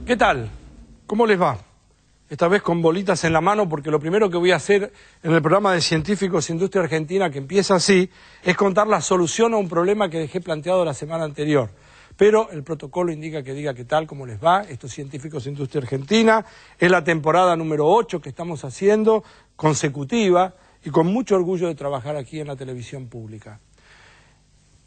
¿Qué tal? ¿Cómo les va? Esta vez con bolitas en la mano, porque lo primero que voy a hacer en el programa de Científicos Industria Argentina, que empieza así, es contar la solución a un problema que dejé planteado la semana anterior. Pero el protocolo indica que diga qué tal, cómo les va. Esto es Científicos Industria Argentina. Es la temporada número 8 que estamos haciendo, consecutiva, y con mucho orgullo de trabajar aquí en la televisión pública.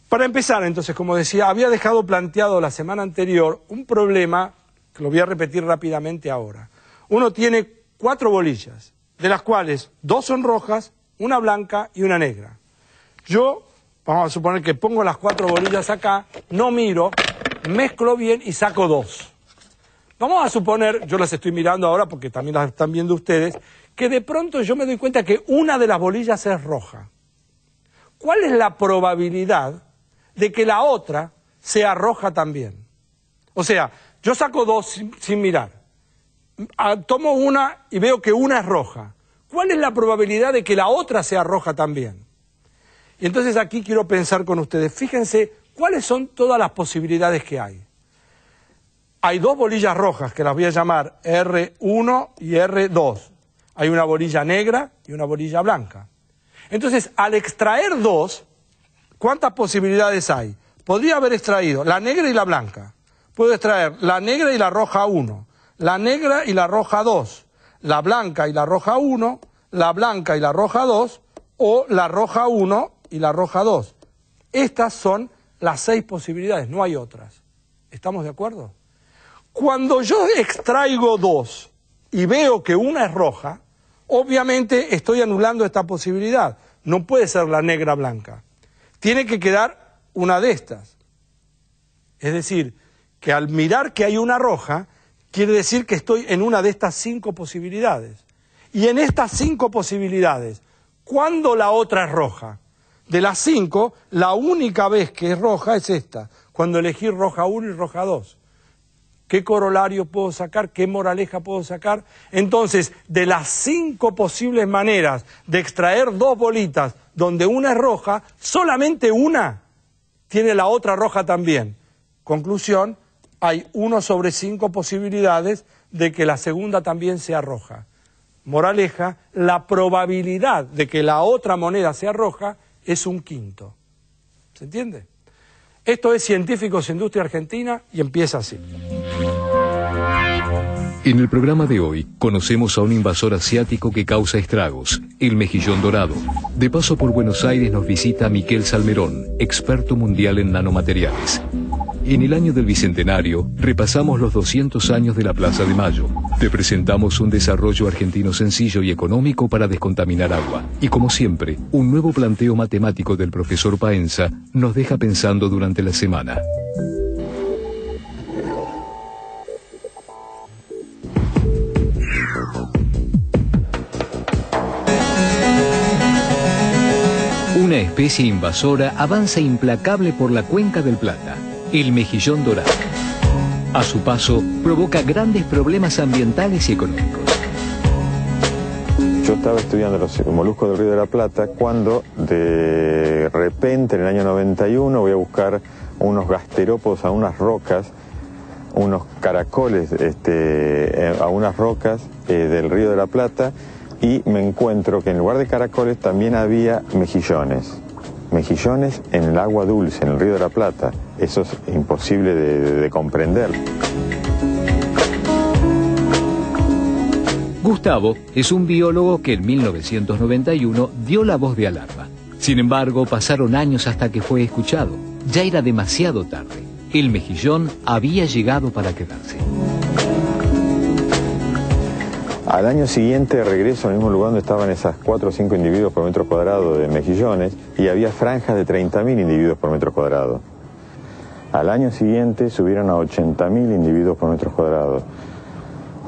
Para empezar, entonces, como decía, había dejado planteado la semana anterior un problema que lo voy a repetir rápidamente ahora. Uno tiene 4 bolillas, de las cuales 2 son rojas, una blanca y una negra. Yo, vamos a suponer que pongo las 4 bolillas acá, no miro, mezclo bien y saco 2. Vamos a suponer, yo las estoy mirando ahora porque también las están viendo ustedes, que de pronto yo me doy cuenta que una de las bolillas es roja. ¿Cuál es la probabilidad de que la otra sea roja también? O sea, yo saco 2 sin mirar. Tomo una y veo que una es roja. ¿Cuál es la probabilidad de que la otra sea roja también? Y entonces aquí quiero pensar con ustedes. Fíjense cuáles son todas las posibilidades que hay. Hay 2 bolillas rojas que las voy a llamar R1 y R2. Hay una bolilla negra y una bolilla blanca. Entonces, al extraer 2, ¿cuántas posibilidades hay? Podría haber extraído la negra y la blanca. Puedo extraer la negra y la roja 1, la negra y la roja 2, la blanca y la roja 1, la blanca y la roja 2, o la roja 1 y la roja 2. Estas son las 6 posibilidades, no hay otras. ¿Estamos de acuerdo? Cuando yo extraigo 2 y veo que una es roja, obviamente estoy anulando esta posibilidad. No puede ser la negra blanca. Tiene que quedar una de estas. Es decir, que al mirar que hay una roja, quiere decir que estoy en una de estas 5 posibilidades. Y en estas 5 posibilidades, ¿cuándo la otra es roja? De las 5, la única vez que es roja es esta, cuando elegí roja 1 y roja 2. ¿Qué corolario puedo sacar? ¿Qué moraleja puedo sacar? Entonces, de las 5 posibles maneras de extraer 2 bolitas donde una es roja, solamente una tiene la otra roja también. Conclusión, hay 1 sobre 5 posibilidades de que la segunda también sea roja. Moraleja, la probabilidad de que la otra moneda sea roja es 1/5. ¿Se entiende? Esto es Científicos Industria Argentina y empieza así. En el programa de hoy conocemos a un invasor asiático que causa estragos, el mejillón dorado. De paso por Buenos Aires nos visita Miquel Salmerón, experto mundial en nanomateriales. En el año del Bicentenario repasamos los 200 años de la Plaza de Mayo. Te presentamos un desarrollo argentino sencillo y económico para descontaminar agua. Y como siempre, un nuevo planteo matemático del profesor Paenza nos deja pensando durante la semana. Una especie invasora avanza implacable por la cuenca del Plata, el mejillón dorado. A su paso, provoca grandes problemas ambientales y económicos. Yo estaba estudiando los moluscos del Río de la Plata cuando de repente en el año 91 voy a buscar unos gasterópodos a unas rocas, unos caracoles a unas rocas del Río de la Plata, y me encuentro que en lugar de caracoles también había mejillones. Mejillones en el agua dulce, en el Río de la Plata. Eso es imposible de comprender. Gustavo es un biólogo que en 1991 dio la voz de alarma. Sin embargo, pasaron años hasta que fue escuchado. Ya era demasiado tarde. El mejillón había llegado para quedarse. Al año siguiente regreso al mismo lugar donde estaban esas 4 o 5 individuos por metro cuadrado de mejillones, y había franjas de 30.000 individuos por metro cuadrado. Al año siguiente subieron a 80.000 individuos por metro cuadrado.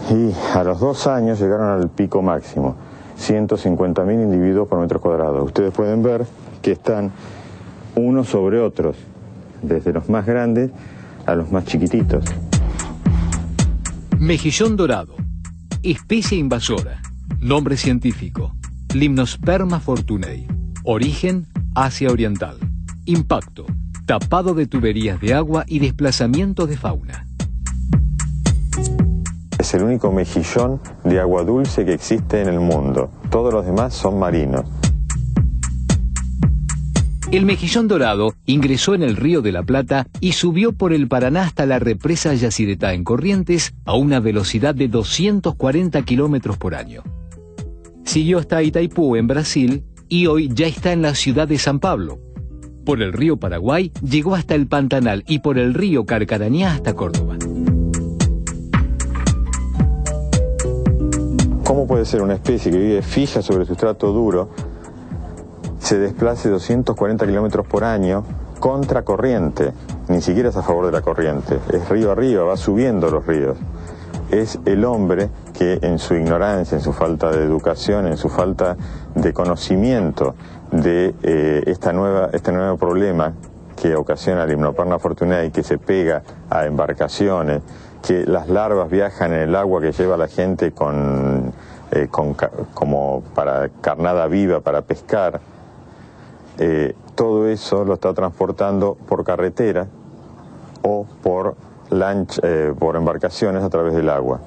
Y a los 2 años llegaron al pico máximo, 150.000 individuos por metro cuadrado. Ustedes pueden ver que están unos sobre otros, desde los más grandes a los más chiquititos. Mejillón dorado. Especie invasora. Nombre científico: Limnosperma fortunei. Origen: Asia Oriental. Impacto: tapado de tuberías de agua y desplazamiento de fauna. Es el único mejillón de agua dulce que existe en el mundo. Todos los demás son marinos. El mejillón dorado ingresó en el Río de la Plata y subió por el Paraná hasta la represa Yacyretá en Corrientes a una velocidad de 240 kilómetros por año. Siguió hasta Itaipú en Brasil y hoy ya está en la ciudad de San Pablo. Por el río Paraguay llegó hasta el Pantanal y por el río Carcarañá hasta Córdoba. ¿Cómo puede ser una especie que vive fija sobre sustrato duro se desplace 240 kilómetros por año contra corriente? Ni siquiera es a favor de la corriente, es río arriba, va subiendo los ríos. Es el hombre que en su ignorancia, en su falta de educación, en su falta de conocimiento de este nuevo problema que ocasiona la Hypnoperna fortunei, que se pega a embarcaciones, que las larvas viajan en el agua que lleva a la gente como para carnada viva, para pescar. Todo eso lo está transportando por carretera o por embarcaciones a través del agua.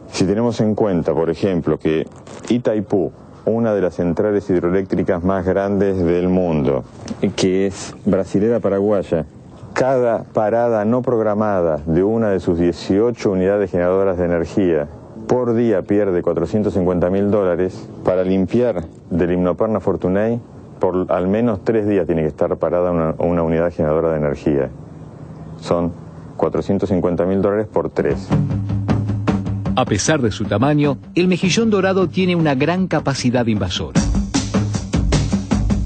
Si tenemos en cuenta, por ejemplo, que Itaipú, una de las centrales hidroeléctricas más grandes del mundo, que es brasilera paraguaya, cada parada no programada de una de sus 18 unidades generadoras de energía por día pierde $450.000, para limpiar del Hypnoperna fortunei por al menos 3 días tiene que estar parada una unidad generadora de energía. Son $450.000 por 3. A pesar de su tamaño, el mejillón dorado tiene una gran capacidad invasora.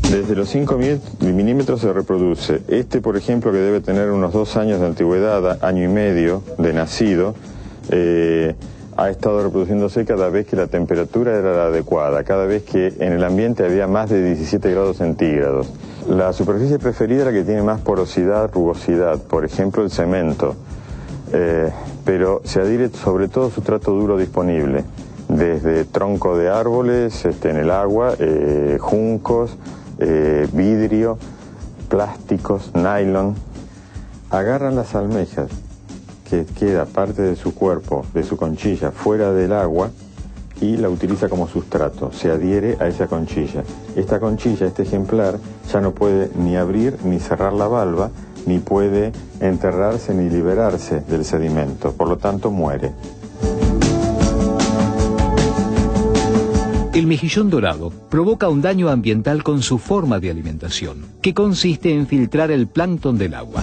Desde los 5 milímetros se reproduce. Por ejemplo, que debe tener unos 2 años de antigüedad, año y medio de nacido, ha estado reproduciéndose cada vez que la temperatura era la adecuada, cada vez que en el ambiente había más de 17 grados centígrados. La superficie preferida es la que tiene más porosidad, rugosidad, por ejemplo el cemento, pero se adhiere sobre todo sustrato duro disponible, desde tronco de árboles en el agua, juncos, vidrio, plásticos, nylon. Agarran las almejas, que queda parte de su cuerpo, de su conchilla, fuera del agua, y la utiliza como sustrato, se adhiere a esa conchilla. Esta conchilla, este ejemplar, ya no puede ni abrir ni cerrar la valva, ni puede enterrarse ni liberarse del sedimento, por lo tanto muere. El mejillón dorado provoca un daño ambiental con su forma de alimentación, que consiste en filtrar el plancton del agua.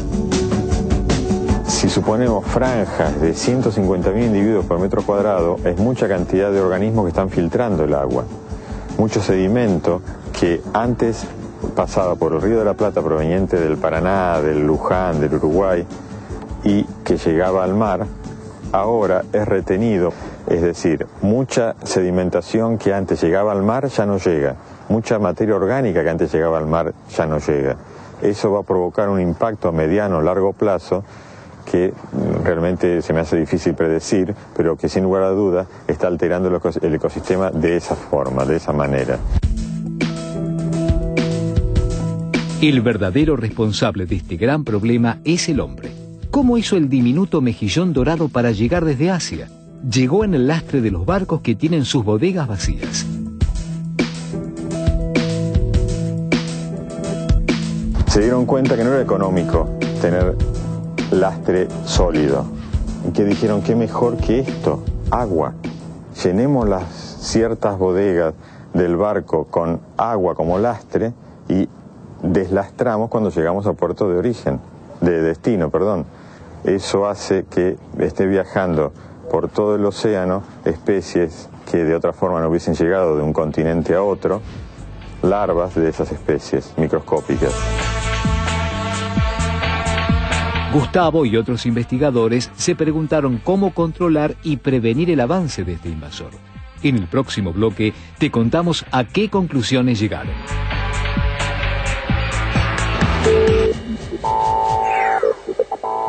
Si suponemos franjas de 150.000 individuos por metro cuadrado, es mucha cantidad de organismos que están filtrando el agua. Mucho sedimento que antes pasaba por el Río de la Plata proveniente del Paraná, del Luján, del Uruguay, y que llegaba al mar, ahora es retenido. Es decir, mucha sedimentación que antes llegaba al mar ya no llega. Mucha materia orgánica que antes llegaba al mar ya no llega. Eso va a provocar un impacto a mediano o largo plazo que realmente se me hace difícil predecir, pero que sin lugar a duda está alterando el ecosistema de esa forma, de esa manera. El verdadero responsable de este gran problema es el hombre. ¿Cómo hizo el diminuto mejillón dorado para llegar desde Asia? Llegó en el lastre de los barcos que tienen sus bodegas vacías. Se dieron cuenta que no era económico tener lastre sólido. Y que dijeron, qué mejor que esto, agua. Llenemos las ciertas bodegas del barco con agua como lastre y deslastramos cuando llegamos a puerto de origen, de destino, perdón. Eso hace que esté viajando por todo el océano especies que de otra forma no hubiesen llegado de un continente a otro, larvas de esas especies microscópicas. Gustavo y otros investigadores se preguntaron cómo controlar y prevenir el avance de este invasor. En el próximo bloque te contamos a qué conclusiones llegaron.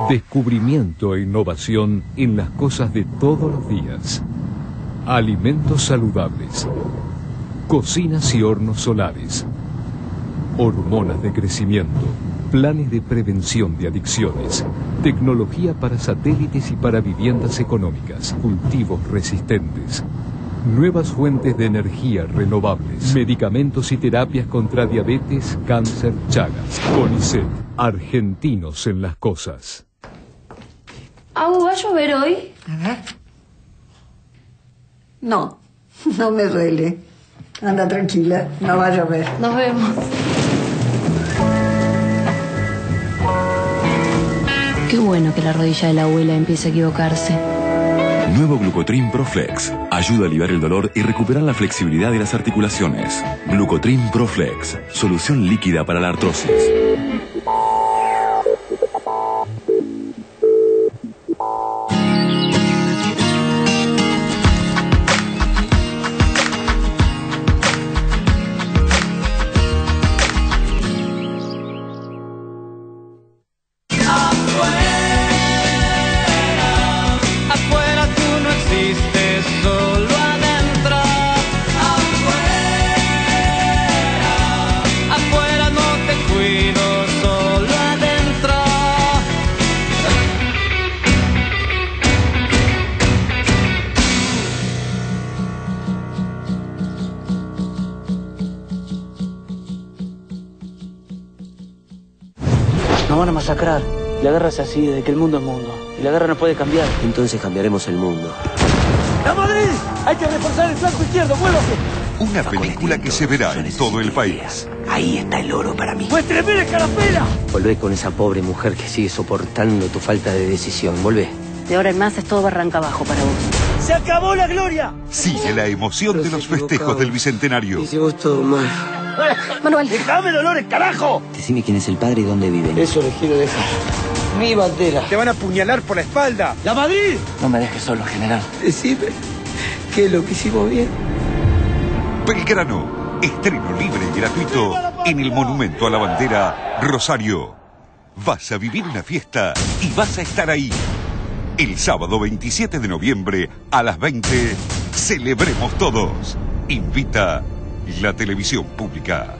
Descubrimiento e innovación en las cosas de todos los días. Alimentos saludables. Cocinas y hornos solares. Hormonas de crecimiento. Planes de prevención de adicciones. Tecnología para satélites y para viviendas económicas. Cultivos resistentes. Nuevas fuentes de energía renovables. Medicamentos y terapias contra diabetes, cáncer, Chagas. CONICET. Argentinos en las cosas. ¿Va a llover hoy? A ver. No, no me duele. Anda tranquila, no va a llover. Nos vemos. Qué bueno que la rodilla de la abuela empiece a equivocarse. Nuevo Glucotrin Proflex. Ayuda a aliviar el dolor y recuperar la flexibilidad de las articulaciones. Glucotrin Proflex. Solución líquida para la artrosis. Nos van a masacrar. La guerra es así, desde que el mundo es mundo. Y la guerra no puede cambiar. Entonces cambiaremos el mundo. ¡La Madrid! ¡Hay que reforzar el flanco izquierdo! ¡Muévase! Una película que se verá en todo el país. Ahí está el oro para mí. ¡Muéstreme la carapela! Volvé con esa pobre mujer que sigue soportando tu falta de decisión. Volvé. De ahora en más es todo barranca abajo para vos. ¡Se acabó la gloria! Sigue la emoción de los festejos del Bicentenario. Hicimos todo mal. Manuel. ¡Déjame dolores, carajo! Decime quién es el padre y dónde viven. Eso les quiero dejar. Mi bandera. Te van a apuñalar por la espalda. ¡La Madrid! No me dejes solo, general. Decime que lo que hicimos bien. Belgrano, estreno libre y gratuito en el Monumento a la Bandera, Rosario. Vas a vivir una fiesta y vas a estar ahí. El sábado 27 de noviembre a las 20, celebremos todos. Invita la televisión pública.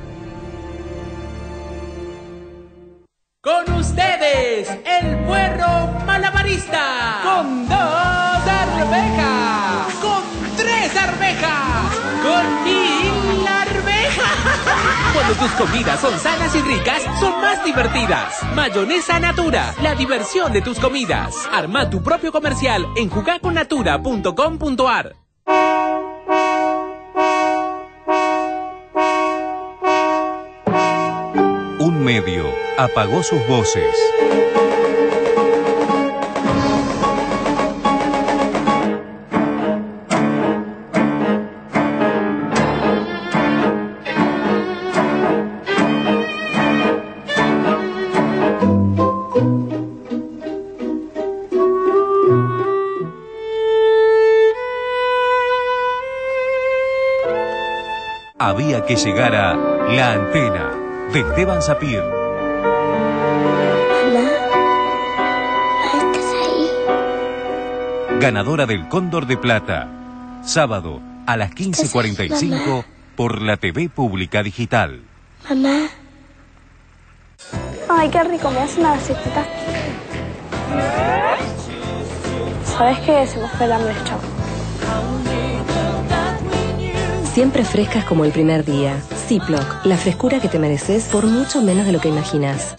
Con ustedes, el puerro malabarista. Con 2 arvejas. Con 3 arvejas. Con 1000 arvejas. Cuando tus comidas son sanas y ricas, son más divertidas. Mayonesa Natura, la diversión de tus comidas. Arma tu propio comercial en jugaconnatura.com.ar. Un medio apagó sus voces. Había que llegar a La Antena, de Esteban Sapir. Mamá, ¿estás ahí? Ganadora del Cóndor de Plata. Sábado a las 15:45 por la TV Pública Digital. Mamá. Ay, qué rico, me hace una galletita. ¿Sabes qué? Se me fue el hambre, chao. Siempre frescas como el primer día. Ziploc, la frescura que te mereces por mucho menos de lo que imaginas.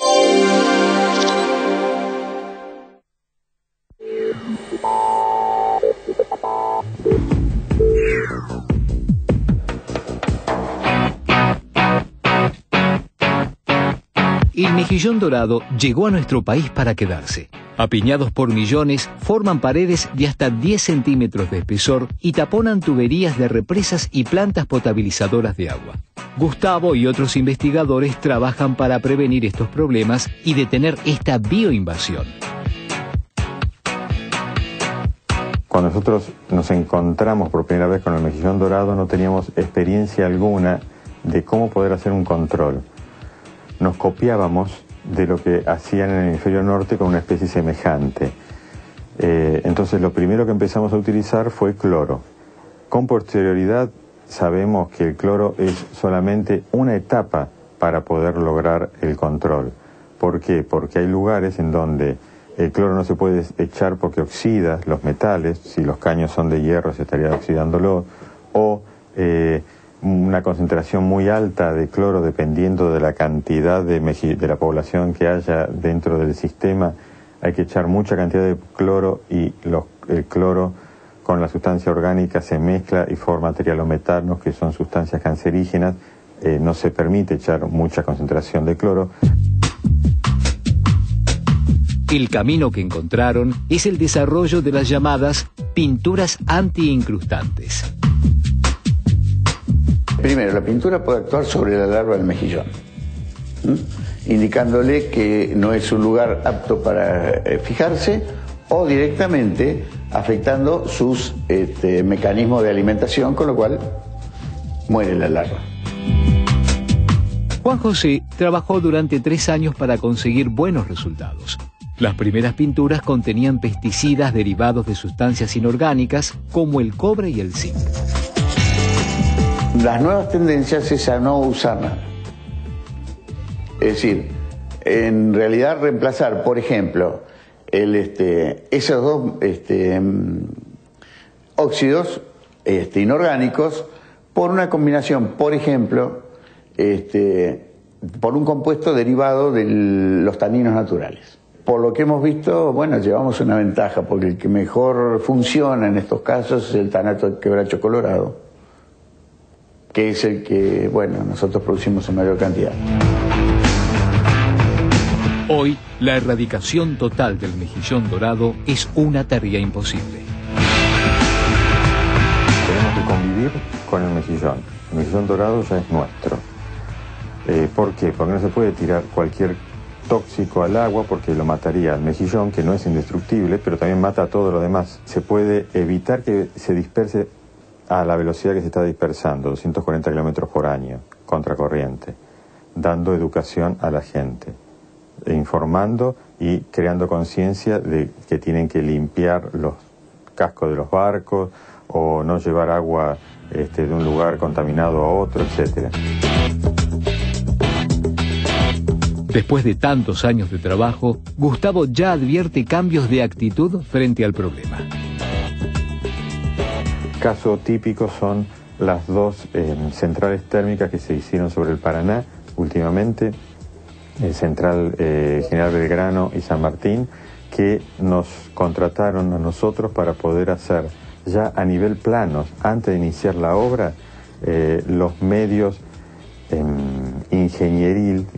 El mejillón dorado llegó a nuestro país para quedarse. Apiñados por millones, forman paredes de hasta 10 centímetros de espesor y taponan tuberías de represas y plantas potabilizadoras de agua. Gustavo y otros investigadores trabajan para prevenir estos problemas y detener esta bioinvasión. Cuando nosotros nos encontramos por primera vez con el mejillón dorado, no teníamos experiencia alguna de cómo poder hacer un control. Nos copiábamos de lo que hacían en el hemisferio norte con una especie semejante. Entonces lo primero que empezamos a utilizar fue cloro. Con posterioridad sabemos que el cloro es solamente una etapa para poder lograr el control, ¿Por qué? Porque hay lugares en donde el cloro no se puede echar porque oxida los metales. Si los caños son de hierro se estaría oxidándolo, o una concentración muy alta de cloro dependiendo de la cantidad de la población que haya dentro del sistema. Hay que echar mucha cantidad de cloro y el cloro con la sustancia orgánica se mezcla y forma trialometanos, que son sustancias cancerígenas. No se permite echar mucha concentración de cloro. El camino que encontraron es el desarrollo de las llamadas pinturas anti-incrustantes. Primero, la pintura puede actuar sobre la larva del mejillón, indicándole que no es un lugar apto para fijarse, o directamente afectando sus mecanismos de alimentación, con lo cual muere la larva. Juan José trabajó durante 3 años para conseguir buenos resultados. Las primeras pinturas contenían pesticidas derivados de sustancias inorgánicas como el cobre y el zinc. Las nuevas tendencias es a no usar nada. Es decir, en realidad reemplazar, por ejemplo, esos dos óxidos inorgánicos por una combinación, por ejemplo, por un compuesto derivado de los taninos naturales. Por lo que hemos visto, bueno, llevamos una ventaja, porque el que mejor funciona en estos casos es el tanato de quebracho colorado, que es el que, bueno, nosotros producimos en mayor cantidad. Hoy, la erradicación total del mejillón dorado es una tarea imposible. Tenemos que convivir con el mejillón. El mejillón dorado ya es nuestro. ¿Por qué? Porque no se puede tirar cualquier tóxico al agua, porque lo mataría al mejillón, que no es indestructible, pero también mata a todo lo demás. Se puede evitar que se disperse a la velocidad que se está dispersando, 240 kilómetros por año, contracorriente, dando educación a la gente, informando y creando conciencia de que tienen que limpiar los cascos de los barcos o no llevar agua de un lugar contaminado a otro, etc. Después de tantos años de trabajo, Gustavo ya advierte cambios de actitud frente al problema. Caso típico son las dos centrales térmicas que se hicieron sobre el Paraná últimamente, Central General Belgrano y San Martín, que nos contrataron a nosotros para poder hacer ya a nivel planos, antes de iniciar la obra, los medios ingenieril,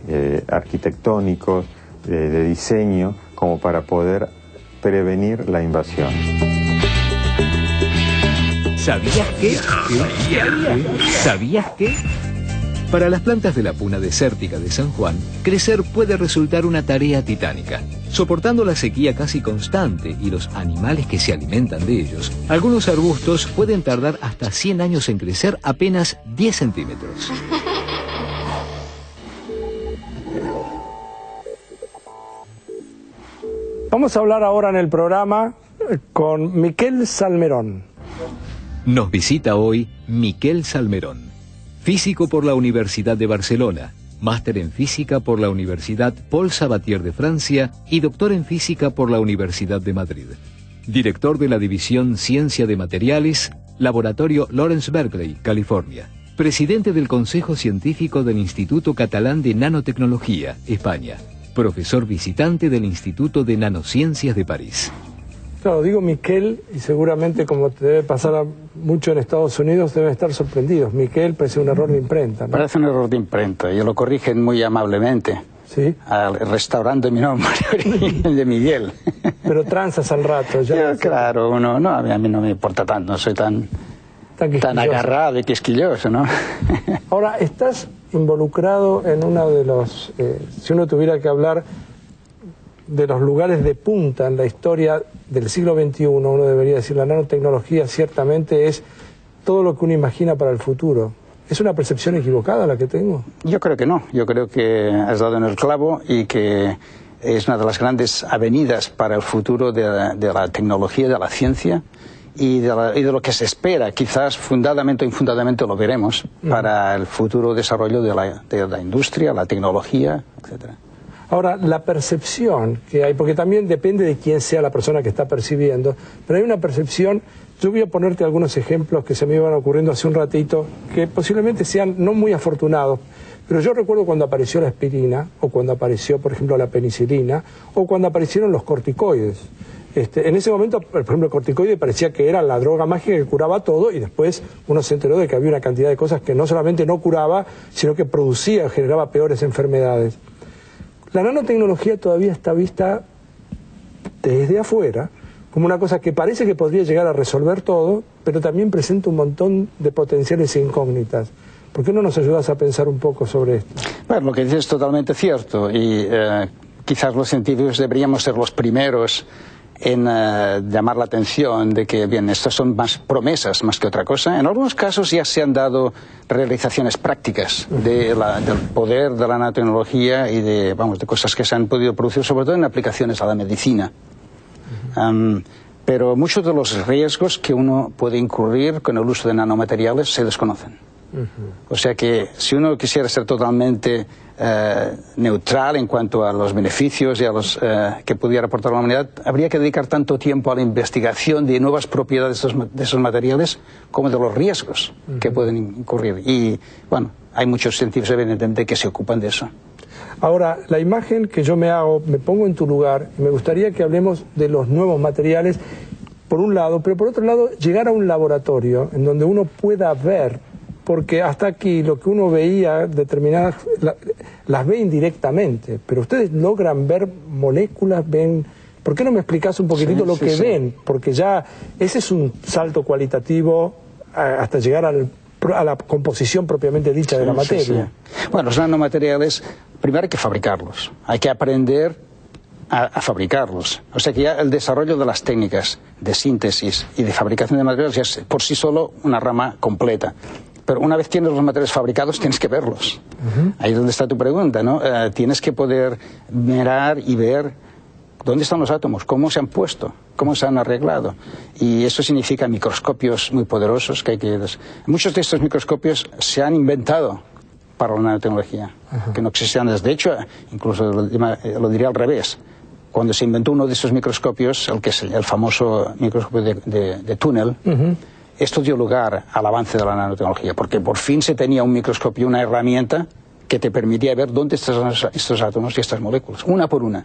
arquitectónicos, de diseño, como para poder prevenir la invasión. ¿Sabías qué? ¿Sabías qué? Para las plantas de la puna desértica de San Juan, crecer puede resultar una tarea titánica. Soportando la sequía casi constante y los animales que se alimentan de ellos, algunos arbustos pueden tardar hasta 100 años en crecer apenas 10 centímetros. Vamos a hablar ahora en el programa con Miquel Salmerón. Nos visita hoy Miquel Salmerón, físico por la Universidad de Barcelona, máster en física por la Universidad Paul Sabatier de Francia y doctor en física por la Universidad de Madrid. Director de la División Ciencia de Materiales, Laboratorio Lawrence Berkeley, California. Presidente del Consejo Científico del Instituto Catalán de Nanotecnología, España. Profesor visitante del Instituto de Nanociencias de París. Claro, digo Miquel, y seguramente como te debe pasar mucho en Estados Unidos, deben estar sorprendidos. Miquel parece un error de imprenta, ¿no? Parece un error de imprenta, y lo corrigen muy amablemente. ¿Sí? Restaurando mi nombre, el de Miguel. Pero transas al rato. Ya claro, uno, no, a mí no me importa tanto, no soy tan agarrado y quisquilloso, ¿no? Ahora, estás involucrado en uno de los, si uno tuviera que hablar de los lugares de punta en la historia del siglo XXI, uno debería decir, la nanotecnología ciertamente es todo lo que uno imagina para el futuro. ¿Es una percepción equivocada la que tengo? Yo creo que no, yo creo que has dado en el clavo y que es una de las grandes avenidas para el futuro de la tecnología, de la ciencia y de lo que se espera, quizás fundadamente o infundadamente lo veremos, para el futuro desarrollo de la industria, la tecnología, etcétera. Ahora, la percepción que hay, porque también depende de quién sea la persona que está percibiendo, pero hay una percepción, yo voy a ponerte algunos ejemplos que se me iban ocurriendo hace un ratito, que posiblemente sean no muy afortunados, pero yo recuerdo cuando apareció la aspirina, o cuando apareció, por ejemplo, la penicilina, o cuando aparecieron los corticoides. En ese momento, por ejemplo, el corticoide parecía que era la droga mágica que curaba todo, y después uno se enteró de que había una cantidad de cosas que no solamente no curaba, sino que producía, generaba peores enfermedades. La nanotecnología todavía está vista desde afuera como una cosa que parece que podría llegar a resolver todo, pero también presenta un montón de potenciales incógnitas. ¿Por qué no nos ayudas a pensar un poco sobre esto? Bueno, lo que dices es totalmente cierto, y quizás los científicos deberíamos ser los primeros en llamar la atención de que, bien, estas son más promesas más que otra cosa. En algunos casos ya se han dado realizaciones prácticas del poder de la nanotecnología y de cosas que se han podido producir, sobre todo en aplicaciones a la medicina. Pero muchos de los riesgos que uno puede incurrir con el uso de nanomateriales se desconocen. O sea que si uno quisiera ser totalmente neutral en cuanto a los beneficios y a los que pudiera aportar a la humanidad, habría que dedicar tanto tiempo a la investigación de nuevas propiedades de esos materiales como de los riesgos que pueden incurrir. Y bueno, hay muchos científicos evidentemente que se ocupan de eso. Ahora, la imagen que yo me hago, me pongo en tu lugar, y me gustaría que hablemos de los nuevos materiales, por un lado, pero por otro lado, llegar a un laboratorio en donde uno pueda ver, porque hasta aquí lo que uno veía, determinadas, las ve indirectamente, pero ustedes logran ver moléculas, ven... ¿Por qué no me explicás un poquitito lo que ven? Porque ya ese es un salto cualitativo hasta llegar a la composición propiamente dicha de la materia. Bueno, los nanomateriales, primero hay que fabricarlos, hay que aprender a fabricarlos. O sea que ya el desarrollo de las técnicas de síntesis y de fabricación de materiales ya es por sí solo una rama completa. Pero una vez tienes los materiales fabricados, tienes que verlos. Ahí es donde está tu pregunta, ¿no? Tienes que poder mirar y ver dónde están los átomos, cómo se han puesto, cómo se han arreglado. Y eso significa microscopios muy poderosos que hay que... Muchos de estos microscopios se han inventado para la nanotecnología, que no existían antes. De hecho, incluso lo diría al revés. Cuando se inventó uno de esos microscopios, el famoso microscopio de túnel, esto dio lugar al avance de la nanotecnología, porque por fin se tenía un microscopio, una herramienta que te permitía ver dónde están estos átomos y estas moléculas, una por una.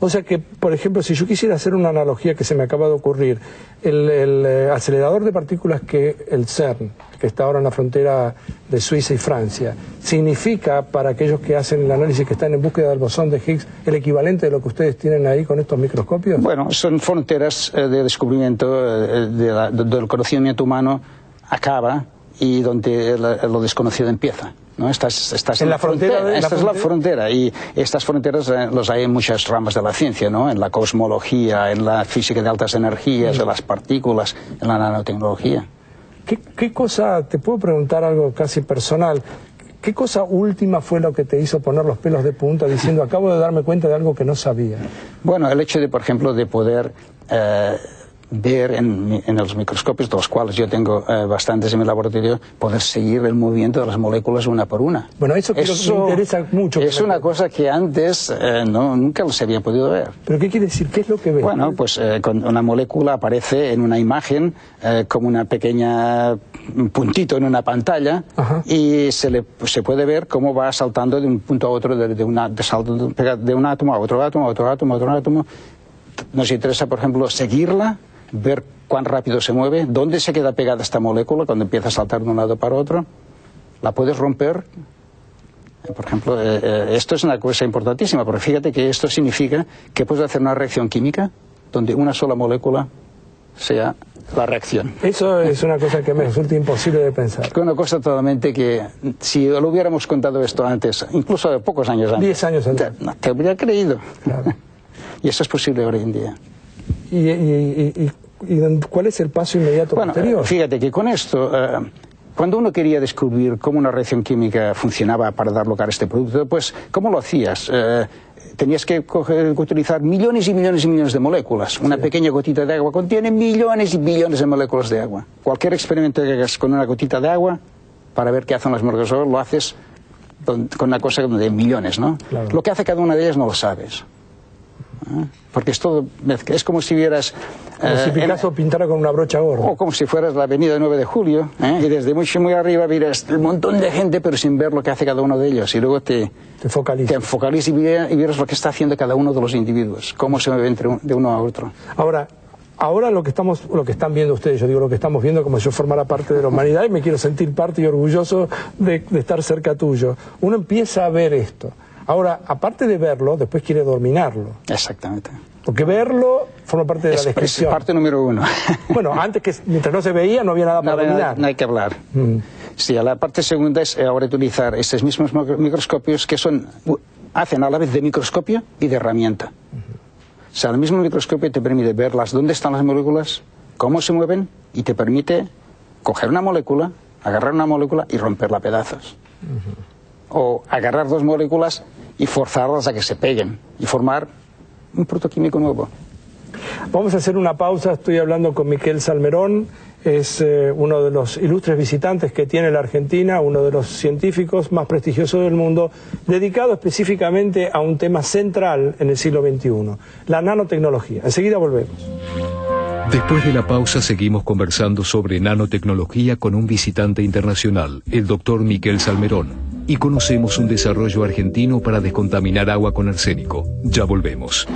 O sea que, por ejemplo, si yo quisiera hacer una analogía que se me acaba de ocurrir, el acelerador de partículas que el CERN, que está ahora en la frontera de Suiza y Francia, significa para aquellos que hacen el análisis, que están en búsqueda del bosón de Higgs, el equivalente de lo que ustedes tienen ahí con estos microscopios? Bueno, son fronteras de descubrimiento del conocimiento humano acaba y donde lo desconocido empieza. ¿No? Estás en la frontera. Esta es la frontera, y estas fronteras los hay en muchas ramas de la ciencia, ¿no? En la cosmología, en la física de altas energías, de las partículas, en la nanotecnología. ¿Qué cosa, te puedo preguntar algo casi personal, qué cosa última fue lo que te hizo poner los pelos de punta diciendo acabo de darme cuenta de algo que no sabía? Bueno, el hecho de, por ejemplo, de poder ver en los microscopios, de los cuales yo tengo bastantes en mi laboratorio, poder seguir el movimiento de las moléculas una por una. Bueno, eso me interesa mucho. Es una cosa que antes nunca se había podido ver. ¿Pero qué quiere decir? ¿Qué es lo que ves? Bueno, pues una molécula aparece en una imagen como una pequeña puntito en una pantalla. Y se puede ver cómo va saltando de un punto a otro, de un átomo a otro átomo, a otro átomo, a otro átomo. Nos interesa, por ejemplo, seguirla, ver cuán rápido se mueve, dónde se queda pegada esta molécula cuando empieza a saltar de un lado para otro. La puedes romper. Por ejemplo, esto es una cosa importantísima, porque fíjate que esto significa que puedes hacer una reacción química donde una sola molécula sea la reacción. Eso es una cosa que me resulta imposible de pensar. Una cosa totalmente que, si lo hubiéramos contado esto antes, incluso de pocos años antes, 10 años antes, no te habría creído. Claro. Y eso es posible hoy en día. ¿Y cuál es el paso inmediato posterior? Fíjate que con esto, cuando uno quería descubrir cómo una reacción química funcionaba para dar lugar a este producto, pues, ¿cómo lo hacías? Tenías que utilizar millones y millones y millones de moléculas. Una pequeña gotita de agua contiene millones y billones de moléculas de agua. Cualquier experimento que hagas con una gotita de agua, para ver qué hacen las moléculas, lo haces con una cosa de millones, ¿no? Claro. Lo que hace cada una de ellas no lo sabes. Porque es todo, es como si vieras... Como si Picasso pintara con una brocha gorda. O como si fueras la avenida 9 de Julio, y desde muy arriba vieras el montón de gente, pero sin ver lo que hace cada uno de ellos. Y luego te focalizas y vieras lo que está haciendo cada uno de los individuos, cómo se mueve de uno a otro. Ahora lo que están viendo ustedes, yo digo lo que estamos viendo como si yo formara parte de la humanidad y me quiero sentir parte y orgulloso de estar cerca tuyo. Uno empieza a ver esto. Ahora, aparte de verlo, después quiere dominarlo. Exactamente. Porque verlo forma parte de la descripción. Es parte número uno. Bueno, mientras no se veía, no había nada para dominar. No hay que hablar. Sí, la parte segunda es ahora utilizar estos mismos microscopios que hacen a la vez de microscopio y de herramienta. O sea, el mismo microscopio te permite ver dónde están las moléculas, cómo se mueven, y te permite coger una molécula, agarrar una molécula y romperla a pedazos. O agarrar dos moléculas y forzarlas a que se peguen y formar un protoquímico nuevo. Vamos a hacer una pausa. Estoy hablando con Miquel Salmerón. Es uno de los ilustres visitantes que tiene la Argentina, uno de los científicos más prestigiosos del mundo, dedicado específicamente a un tema central en el siglo XXI, la nanotecnología. Enseguida volvemos. Después de la pausa seguimos conversando sobre nanotecnología con un visitante internacional, el doctor Miquel Salmerón, y conocemos un desarrollo argentino para descontaminar agua con arsénico. Ya volvemos.